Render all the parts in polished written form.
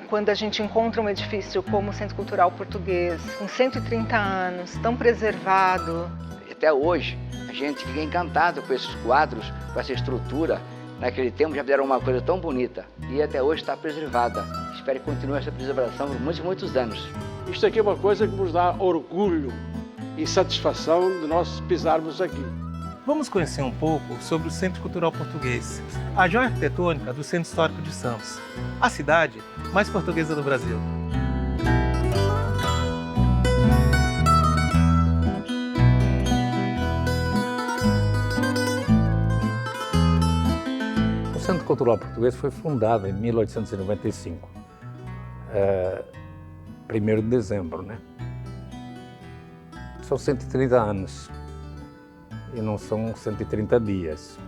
quando a gente encontra um edifício como o Centro Cultural Português, com 130 anos, tão preservado. Até hoje, a gente fica encantado com esses quadros, com essa estrutura. Naquele tempo já fizeram uma coisa tão bonita e até hoje está preservada. Espero que continue essa preservação por muitos e muitos anos. Isto aqui é uma coisa que nos dá orgulho e satisfação de nós pisarmos aqui. Vamos conhecer um pouco sobre o Centro Cultural Português, a joia arquitetônica do Centro Histórico de Santos, a cidade mais portuguesa do Brasil. O Centro Cultural Português foi fundado em 1895, 1º de dezembro, né? São 130 anos e não são 130 dias.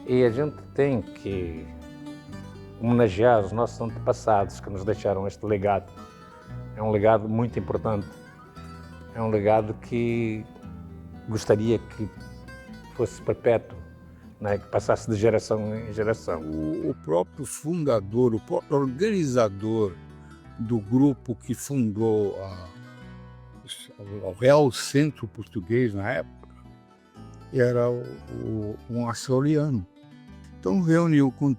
E a gente tem que homenagear os nossos antepassados que nos deixaram este legado. É um legado muito importante. É um legado que gostaria que fosse perpétuo, né, que passasse de geração em geração. O próprio fundador, o próprio organizador do grupo que fundou o Real Centro Português na época era um açoriano. Então reuniu com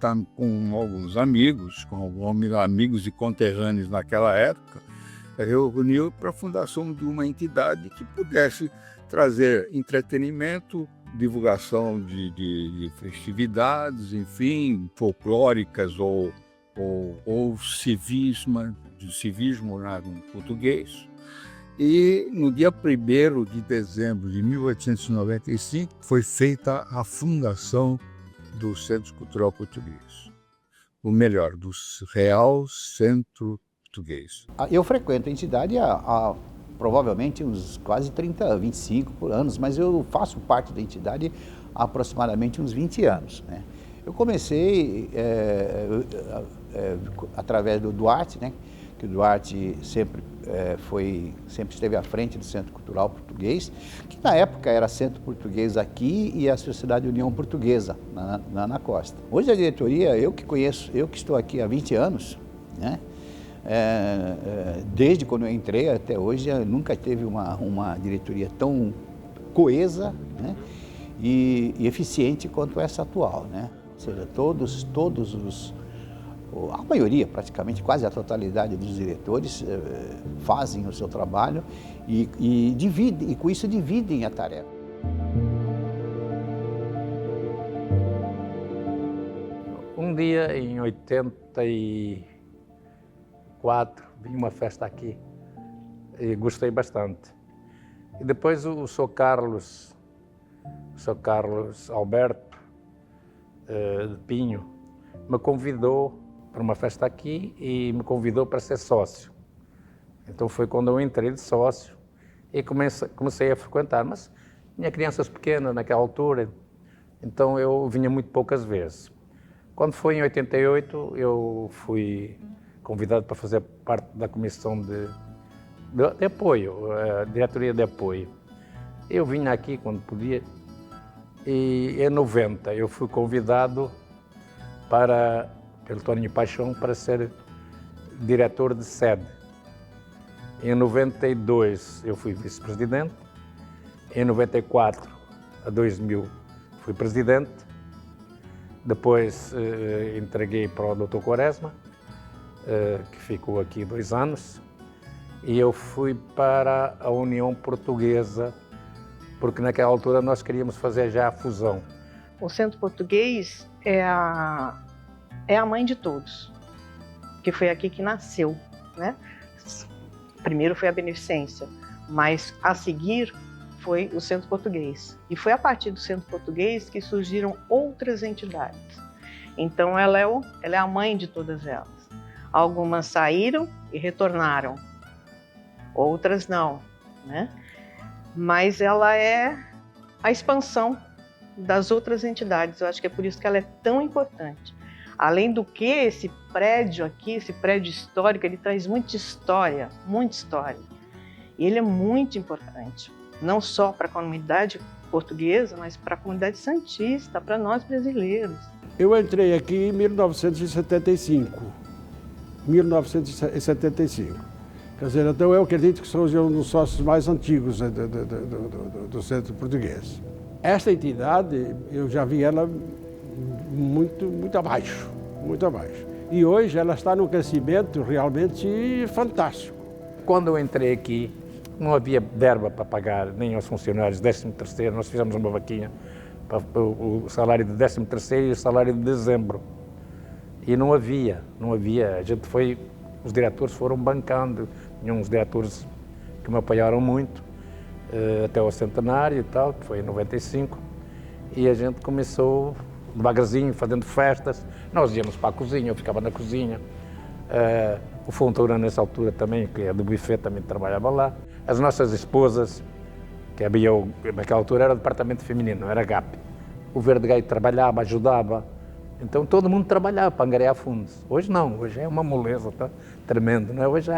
alguns amigos, com alguns amigos e conterrâneos naquela época, reuniu para a fundação de uma entidade que pudesse trazer entretenimento, divulgação de festividades, enfim, folclóricas ou civismo em português. E no dia 1º de dezembro de 1895 foi feita a fundação do Centro Cultural Português, ou melhor, do Real Centro Português. Eu frequento a entidade há provavelmente uns quase 25 anos, mas eu faço parte da entidade há aproximadamente uns 20 anos, né? Eu comecei através do Duarte, né? Que o Duarte sempre esteve à frente do Centro Cultural Português, que na época era Centro Português aqui e a Sociedade União Portuguesa na costa. Hoje a diretoria, eu que estou aqui há 20 anos, né? Desde quando eu entrei até hoje, nunca teve uma diretoria tão coesa, né? e eficiente quanto essa atual, né? Ou seja, a maioria, praticamente quase a totalidade dos diretores fazem o seu trabalho e com isso dividem a tarefa. Um dia, em 84, vim uma festa aqui e gostei bastante. E depois o Sr. Carlos Alberto de Pinho me convidou para uma festa aqui e me convidou para ser sócio. Então foi quando eu entrei de sócio e comecei a frequentar, mas tinha crianças pequenas naquela altura, então eu vinha muito poucas vezes. Quando foi em 88, eu fui convidado para fazer parte da comissão de apoio, a diretoria de apoio. Eu vinha aqui quando podia e em 90 eu fui convidado pelo Toninho Paixão para ser diretor de sede. Em 92 eu fui vice-presidente, em 94 a 2000 fui presidente, depois entreguei para o Dr. Quaresma, que ficou aqui 2 anos, e eu fui para a União Portuguesa, porque naquela altura nós queríamos fazer já a fusão. O Centro Português é a mãe de todos, que foi aqui que nasceu, né? Primeiro foi a Beneficência, mas a seguir foi o Centro Português. E foi a partir do Centro Português que surgiram outras entidades. Então ela é a mãe de todas elas. Algumas saíram e retornaram, outras não, né? Mas ela é a expansão das outras entidades. Eu acho que é por isso que ela é tão importante. Além do que, esse prédio aqui, esse prédio histórico, ele traz muita história, muita história. E ele é muito importante, não só para a comunidade portuguesa, mas para a comunidade santista, para nós brasileiros. Eu entrei aqui em 1975 1975. Quer dizer, então eu acredito que são um dos sócios mais antigos do Centro Português. Esta entidade, eu já vi ela muito abaixo, muito abaixo. E hoje ela está num crescimento realmente fantástico. Quando eu entrei aqui, não havia verba para pagar nem aos funcionários 13º, nós fizemos uma vaquinha para o salário de 13º e o salário de dezembro. E não havia, os diretores foram bancando, tinha uns diretores que me apoiaram muito, até ao centenário e tal, que foi em 95, e a gente começou devagarzinho, fazendo festas, nós íamos para a cozinha, eu ficava na cozinha, o Fontoura nessa altura também, que é do buffet, também trabalhava lá, as nossas esposas, que havia, naquela altura era o departamento feminino, não era GAP, o Verde Gaio trabalhava, ajudava, então todo mundo trabalhava para angariar fundos. Hoje não, hoje é uma moleza, tá? Tremendo, né? Hoje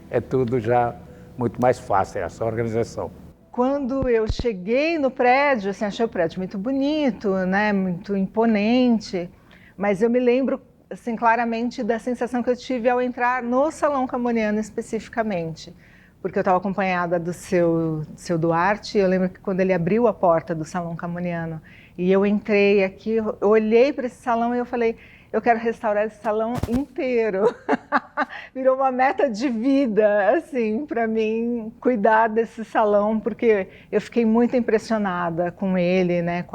é tudo já muito mais fácil, essa organização. Quando eu cheguei no prédio, assim, achei o prédio muito bonito, né? Muito imponente, mas eu me lembro assim, claramente da sensação que eu tive ao entrar no Salão Camoniano especificamente, porque eu estava acompanhada do seu Duarte, e eu lembro que quando ele abriu a porta do Salão Camoniano, e eu entrei aqui, eu olhei para esse salão e eu falei, eu quero restaurar esse salão inteiro. Virou uma meta de vida, assim, para mim, cuidar desse salão, porque eu fiquei muito impressionada com ele, né,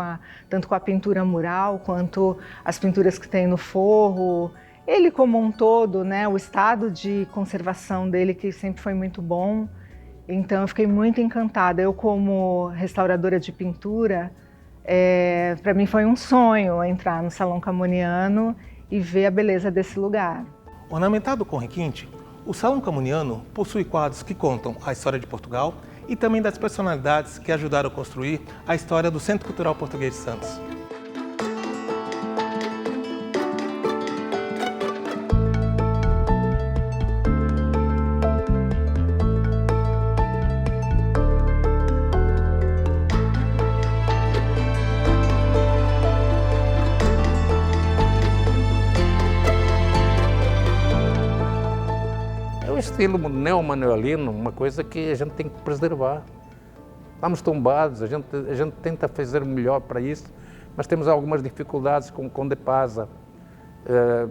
tanto com a pintura mural, quanto as pinturas que tem no forro. Ele como um todo, né, o estado de conservação dele, que sempre foi muito bom. Então, eu fiquei muito encantada. Eu, como restauradora de pintura, para mim foi um sonho entrar no Salão Camoniano e ver a beleza desse lugar. Ornamentado com requinte, o Salão Camoniano possui quadros que contam a história de Portugal e também das personalidades que ajudaram a construir a história do Centro Cultural Português de Santos. O estilo neo-manuelino, uma coisa que a gente tem que preservar. Estamos tombados, a gente tenta fazer o melhor para isso, mas temos algumas dificuldades com Depasa.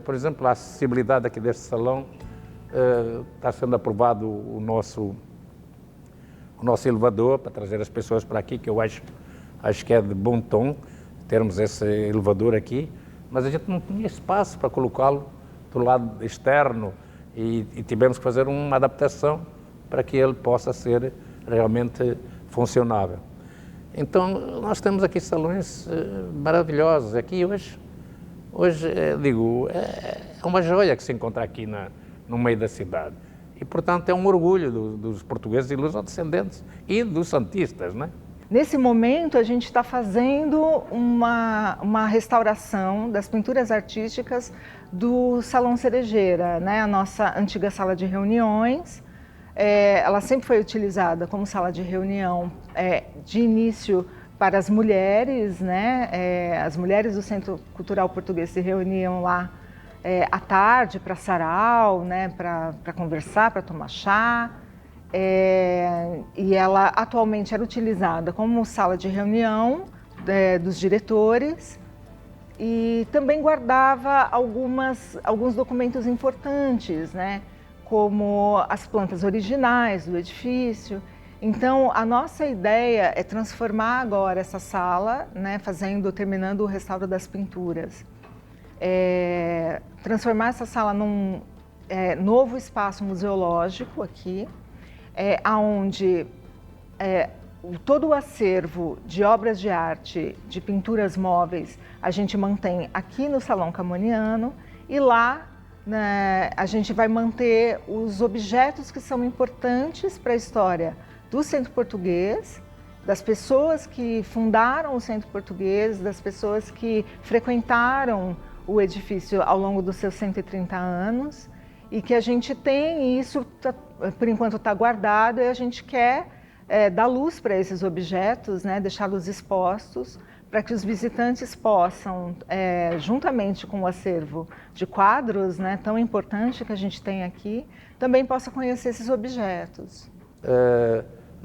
Por exemplo, a acessibilidade aqui deste salão, está sendo aprovado o nosso elevador para trazer as pessoas para aqui, que eu acho que é de bom tom termos esse elevador aqui, mas a gente não tinha espaço para colocá-lo do lado externo, e tivemos que fazer uma adaptação para que ele possa ser realmente funcionável. Então, nós temos aqui salões maravilhosos. Aqui hoje digo, é uma joia que se encontra aqui no meio da cidade. E, portanto, é um orgulho dos portugueses e lusodescendentes e dos santistas, né? Nesse momento, a gente está fazendo uma restauração das pinturas artísticas do Salão Cerejeira, né? A nossa antiga sala de reuniões. Ela sempre foi utilizada como sala de reunião de início para as mulheres, né? As mulheres do Centro Cultural Português se reuniam lá à tarde para sarau, né? Para conversar, para tomar chá. E ela atualmente era utilizada como sala de reunião dos diretores e também guardava alguns documentos importantes, né, como as plantas originais do edifício. Então, a nossa ideia é transformar agora essa sala, né, terminando o restauro das pinturas, transformar essa sala num novo espaço museológico aqui, onde todo o acervo de obras de arte, de pinturas móveis, a gente mantém aqui no Salão Camoniano, e lá, né, a gente vai manter os objetos que são importantes para a história do Centro Português, das pessoas que fundaram o Centro Português, das pessoas que frequentaram o edifício ao longo dos seus 130 anos, e que a gente tem, e isso por enquanto está guardado, e a gente quer dar luz para esses objetos, né, deixá-los expostos, para que os visitantes possam, juntamente com o acervo de quadros, né, tão importante que a gente tem aqui, também possa conhecer esses objetos.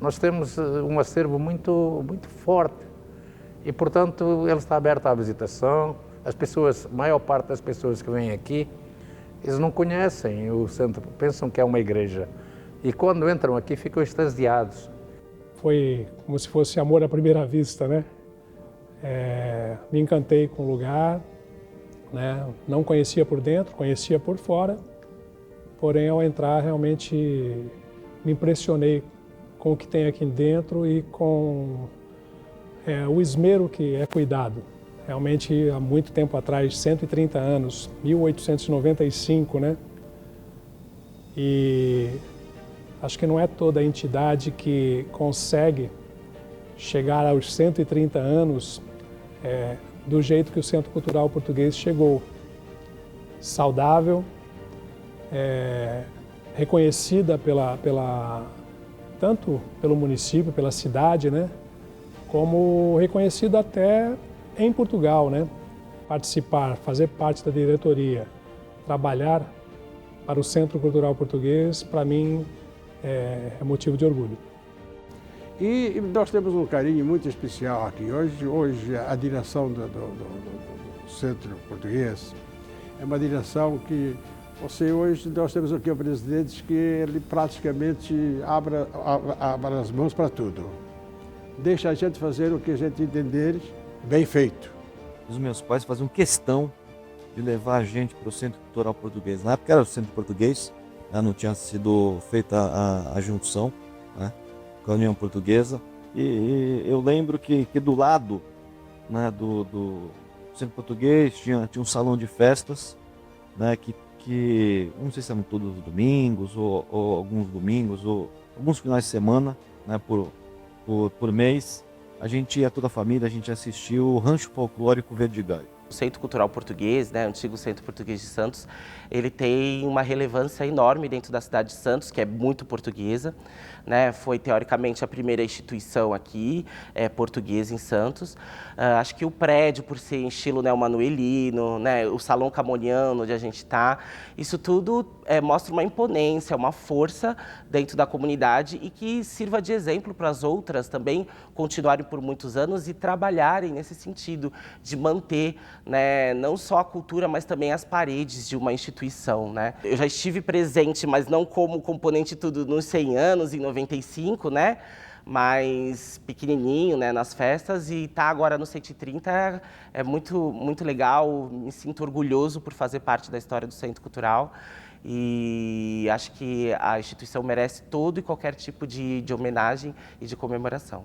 Nós temos um acervo muito forte e, portanto, ele está aberto à visitação. As pessoas, a maior parte das pessoas que vêm aqui, eles não conhecem o centro, pensam que é uma igreja. E quando entram aqui, ficam extasiados. Foi como se fosse amor à primeira vista, né? Me encantei com o lugar, né? Não conhecia por dentro, conhecia por fora. Porém, ao entrar, realmente me impressionei com o que tem aqui dentro e com o esmero que é cuidado. Realmente, há muito tempo atrás, 130 anos, 1895, né? E acho que não é toda a entidade que consegue chegar aos 130 anos do jeito que o Centro Cultural Português chegou. Saudável, reconhecida tanto pelo município, pela cidade, né? Como reconhecida até em Portugal, né? Participar, fazer parte da diretoria, trabalhar para o Centro Cultural Português, para mim, é motivo de orgulho. E nós temos um carinho muito especial aqui. Hoje a direção do Centro Português é uma direção que, hoje nós temos aqui o presidente que ele praticamente abre as mãos para tudo. Deixa a gente fazer o que a gente entender bem feito. Os meus pais faziam questão de levar a gente para o Centro Cultural Português. Na época era o Centro Português, né? Não tinha sido feita a junção, né, com a União Portuguesa. E eu lembro que do lado, né, do Centro Português tinha um salão de festas, né, que não sei se eram todos os domingos, ou alguns domingos, ou alguns finais de semana, né, por mês. A gente ia toda a família, a gente assistiu o Rancho Folclórico Verde Galho. O Centro Cultural Português, né, o antigo Centro Português de Santos, ele tem uma relevância enorme dentro da cidade de Santos, que é muito portuguesa, né? Foi teoricamente a primeira instituição aqui, portuguesa em Santos. Acho que o prédio, por ser em estilo neomanuelino, né, o Salão Camoniano, onde a gente está, isso tudo mostra uma imponência, uma força dentro da comunidade e que sirva de exemplo para as outras também continuarem por muitos anos e trabalharem nesse sentido de manter, né, não só a cultura, mas também as paredes de uma instituição, né? Eu já estive presente, mas não como componente tudo nos 100 anos, em 95, né? Mas pequenininho, né, nas festas, e tá agora no 130 é muito, muito legal. Me sinto orgulhoso por fazer parte da história do Centro Cultural e acho que a instituição merece todo e qualquer tipo de homenagem e de comemoração.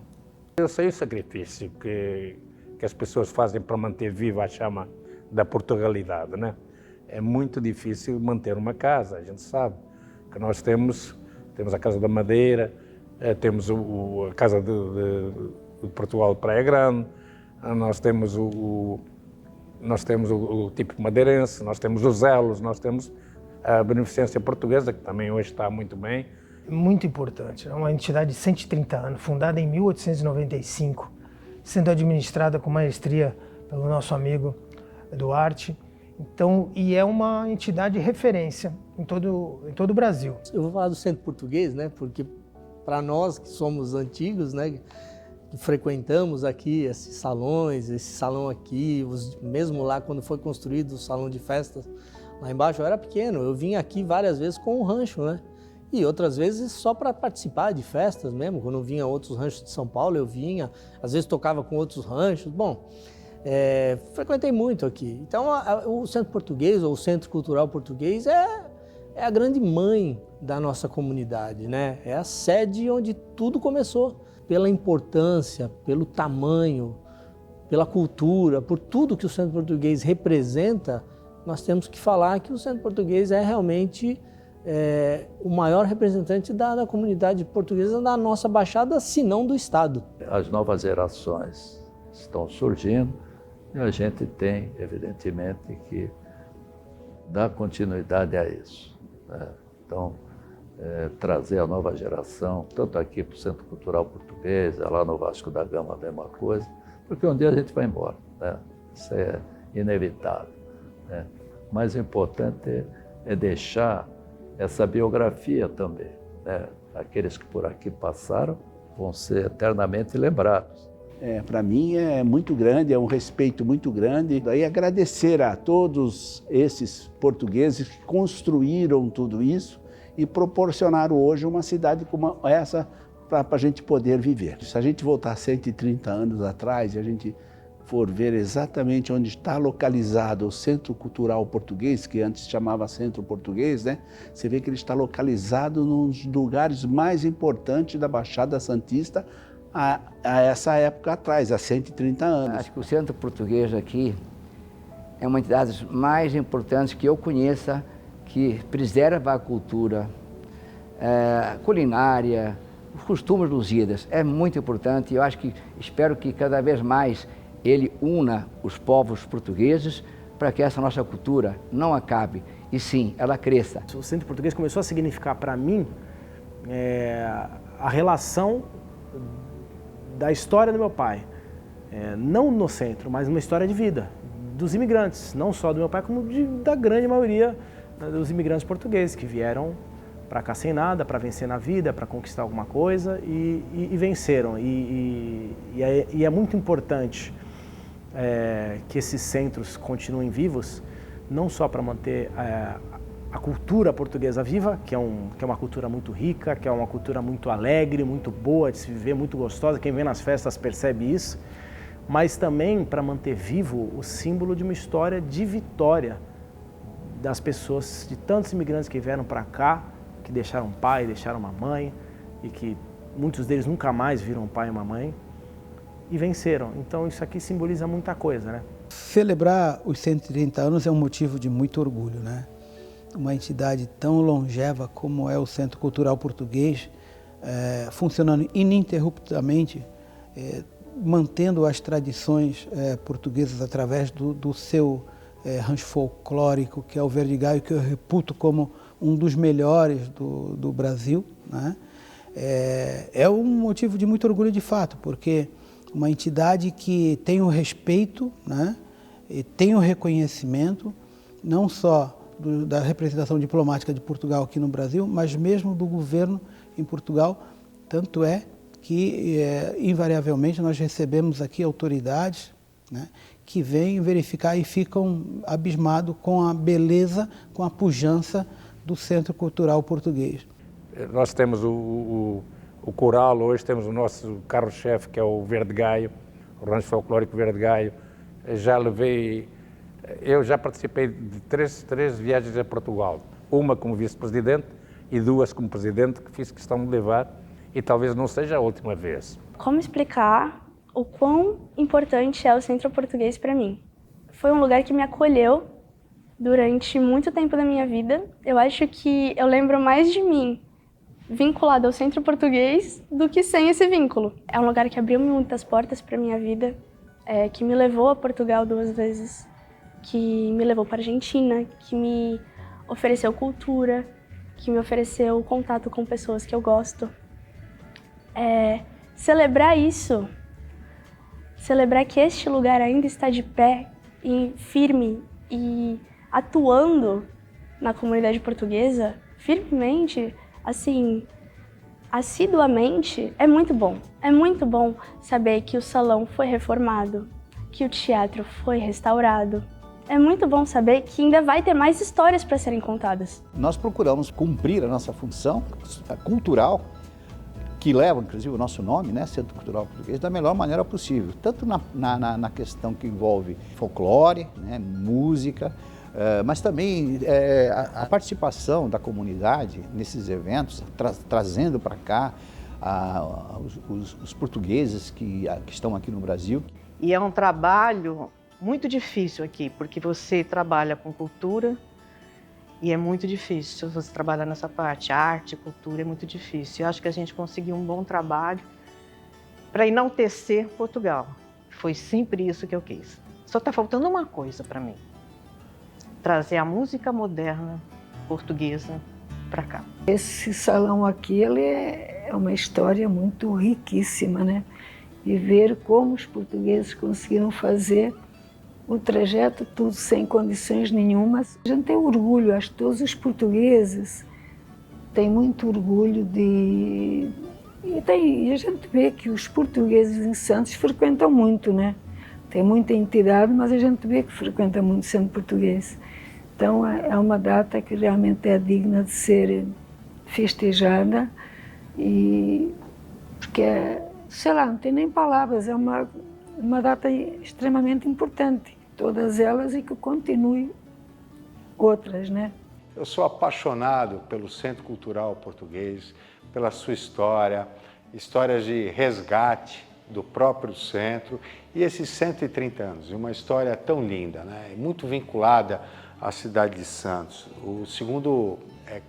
Eu sei o sacrifício que as pessoas fazem para manter viva a chama da Portugalidade, né? É muito difícil manter uma casa, a gente sabe que nós temos a Casa da Madeira, temos a Casa de Portugal de Praia Grande, nós temos o tipo madeirense, nós temos os Elos, nós temos a Beneficência Portuguesa, que também hoje está muito bem. Muito importante, é uma entidade de 130 anos, fundada em 1895, sendo administrada com maestria pelo nosso amigo Duarte. Então, e é uma entidade de referência em todo o Brasil. Eu vou falar do Centro Português, né? Porque para nós que somos antigos, né, que frequentamos aqui esses salões, esse salão aqui, mesmo lá quando foi construído o salão de festas lá embaixo, eu era pequeno, eu vim aqui várias vezes com o rancho, né? E outras vezes só para participar de festas mesmo, quando vinha outros ranchos de São Paulo, eu vinha, às vezes tocava com outros ranchos. Bom, frequentei muito aqui. Então, o Centro Português, ou o Centro Cultural Português, é a grande mãe da nossa comunidade, né? É a sede onde tudo começou. Pela importância, pelo tamanho, pela cultura, por tudo que o Centro Português representa, nós temos que falar que o Centro Português é realmente o maior representante da comunidade portuguesa da nossa Baixada, se não do Estado. As novas gerações estão surgindo e a gente tem, evidentemente, que dar continuidade a isso, né? Então, trazer a nova geração, tanto aqui para o Centro Cultural Português, lá no Vasco da Gama a mesma coisa, porque um dia a gente vai embora, né? Isso é inevitável, né? O mais importante é deixar essa biografia também, né? Aqueles que por aqui passaram vão ser eternamente lembrados. Para mim é muito grande, é um respeito muito grande. Daí agradecer a todos esses portugueses que construíram tudo isso e proporcionaram hoje uma cidade como essa para a gente poder viver. Se a gente voltar 130 anos atrás e a gente for ver exatamente onde está localizado o Centro Cultural Português, que antes chamava Centro Português, né? Você vê que ele está localizado nos lugares mais importantes da Baixada Santista a essa época atrás, há 130 anos. Acho que o Centro Português aqui é uma das mais importantes que eu conheça, que preserva a cultura, culinária, os costumes lusíadas. É muito importante e eu acho que, espero que cada vez mais ele una os povos portugueses para que essa nossa cultura não acabe e sim, ela cresça. O Centro Português começou a significar para mim a relação da história do meu pai, não no centro, mas uma história de vida dos imigrantes, não só do meu pai, como da grande maioria dos imigrantes portugueses que vieram para cá sem nada, para vencer na vida, para conquistar alguma coisa e venceram. E é muito importante que esses centros continuem vivos, não só para manter a cultura portuguesa viva, que é uma cultura muito rica, que é uma cultura muito alegre, muito boa de se viver, muito gostosa, quem vem nas festas percebe isso, mas também para manter vivo o símbolo de uma história de vitória das pessoas, de tantos imigrantes que vieram para cá, que deixaram um pai, deixaram uma mãe, e que muitos deles nunca mais viram um pai e uma mãe, e venceram. Então isso aqui simboliza muita coisa, né? Celebrar os 130 anos é um motivo de muito orgulho, né? Uma entidade tão longeva como é o Centro Cultural Português, funcionando ininterruptamente, mantendo as tradições portuguesas através do seu rancho folclórico, que é o Verdigaio, que eu reputo como um dos melhores do Brasil, né? É um motivo de muito orgulho de fato, porque uma entidade que tem o respeito, né? E tem o reconhecimento, não só da representação diplomática de Portugal aqui no Brasil, mas mesmo do governo em Portugal. Tanto é que, invariavelmente, nós recebemos aqui autoridades, né, que vêm verificar e ficam abismados com a beleza, com a pujança do Centro Cultural Português. Nós temos o coral, hoje temos o nosso carro-chefe, que é o Verdigaio, o Rancho Folclórico Verdigaio. Eu já participei de três viagens a Portugal, uma como vice-presidente e duas como presidente, que fiz questão de levar, e talvez não seja a última vez. Como explicar o quão importante é o Centro Português para mim? Foi um lugar que me acolheu durante muito tempo da minha vida. Eu acho que eu lembro mais de mim vinculado ao Centro Português do que sem esse vínculo. É um lugar que abriu muitas portas para minha vida, que me levou a Portugal 2 vezes, que me levou para a Argentina, que me ofereceu cultura, que me ofereceu contato com pessoas que eu gosto. Celebrar isso, celebrar que este lugar ainda está de pé e firme e atuando na comunidade portuguesa, firmemente, assim, assiduamente, é muito bom. É muito bom saber que o salão foi reformado, que o teatro foi restaurado. É muito bom saber que ainda vai ter mais histórias para serem contadas. Nós procuramos cumprir a nossa função cultural, que leva, inclusive, o nosso nome, né, Centro Cultural Português, da melhor maneira possível. Tanto na questão que envolve folclore, né, música, mas também a participação da comunidade nesses eventos, trazendo para cá os portugueses que estão aqui no Brasil. E é um trabalho muito difícil aqui, porque você trabalha com cultura e é muito difícil você trabalhar nessa parte. Arte, cultura, é muito difícil. Eu acho que a gente conseguiu um bom trabalho para enaltecer Portugal. Foi sempre isso que eu quis. Só está faltando uma coisa para mim: trazer a música moderna portuguesa para cá. Esse salão aqui, ele é uma história muito riquíssima, né? e ver como os portugueses conseguiram fazer o trajeto tudo sem condições nenhumas. A gente tem orgulho, acho que todos os portugueses têm muito orgulho de... E a gente vê que os portugueses em Santos frequentam muito, né? Tem muita entidade, mas a gente vê que frequenta muito o centro português. Então é uma data que realmente é digna de ser festejada, e porque sei lá, não tem nem palavras, é uma data extremamente importante, todas elas, e que continue outras, né? Eu sou apaixonado pelo Centro Cultural Português, pela sua história, histórias de resgate do próprio centro e esses 130 anos, uma história tão linda, né? Muito vinculada à cidade de Santos. O segundo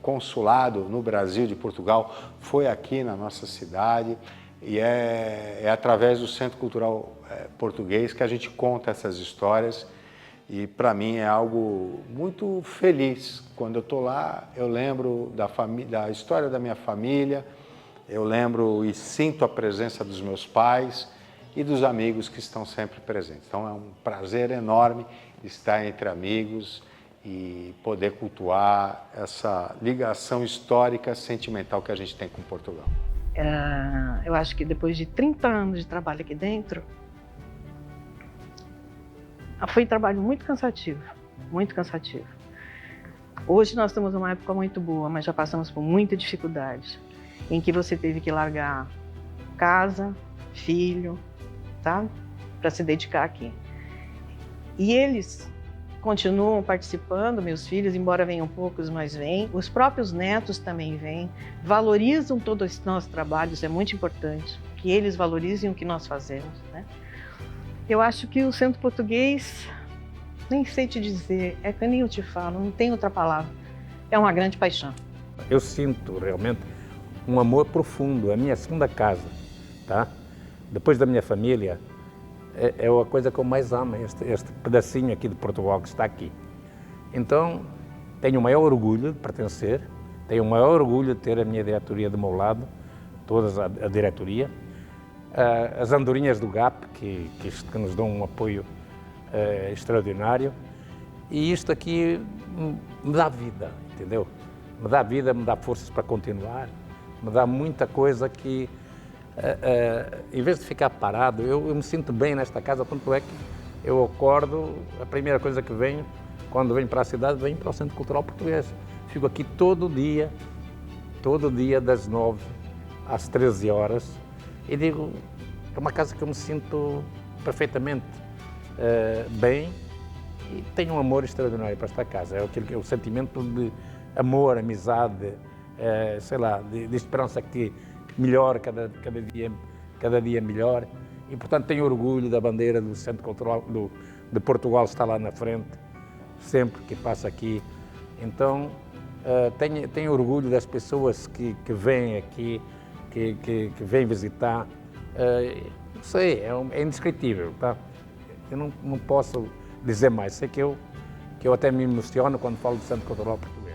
consulado no Brasil de Portugal foi aqui na nossa cidade, e é através do Centro Cultural Português que a gente conta essas histórias, e para mim é algo muito feliz. Quando eu estou lá, eu lembro da história da minha família, eu lembro e sinto a presença dos meus pais e dos amigos que estão sempre presentes. Então é um prazer enorme estar entre amigos e poder cultuar essa ligação histórica, sentimental que a gente tem com Portugal. Eu acho que depois de 30 anos de trabalho aqui dentro, foi um trabalho muito cansativo, muito cansativo. Hoje nós estamos numa época muito boa, mas já passamos por muita dificuldade, em que você teve que largar casa, filho, tá? Para se dedicar aqui. E eles continuam participando, meus filhos, embora venham poucos, mas vêm. Os próprios netos também vêm, valorizam todo esse nosso trabalho, isso é muito importante, que eles valorizem o que nós fazemos, né? Eu acho que o Centro Português, nem sei te dizer, é que nem eu te falo, não tem outra palavra, é uma grande paixão. Eu sinto realmente um amor profundo, é a minha segunda casa, tá? Depois da minha família, é a coisa que eu mais amo, este pedacinho aqui de Portugal que está aqui. Então, tenho o maior orgulho de pertencer, tenho o maior orgulho de ter a minha diretoria do meu lado, toda a diretoria, as andorinhas do GAP, que nos dão um apoio extraordinário, e isto aqui me dá vida, entendeu? Me dá vida, me dá forças para continuar, me dá muita coisa que, em vez de ficar parado, eu me sinto bem nesta casa, tanto é que eu acordo, a primeira coisa que venho, quando venho para a cidade, venho para o Centro Cultural Português. Fico aqui todo dia das 9 às 13 horas, e digo, é uma casa que eu me sinto perfeitamente bem, e tenho um amor extraordinário para esta casa. É o sentimento de amor, amizade, sei lá, de esperança que melhor cada dia melhor. E, portanto, tenho orgulho da bandeira do Centro Cultural de Portugal, está lá na frente, sempre que passa aqui. Então, tenho orgulho das pessoas que vêm aqui, que vêm visitar. Não sei, é indescritível, tá? Eu não posso dizer mais. Sei que eu até me emociono quando falo do Centro Cultural Português.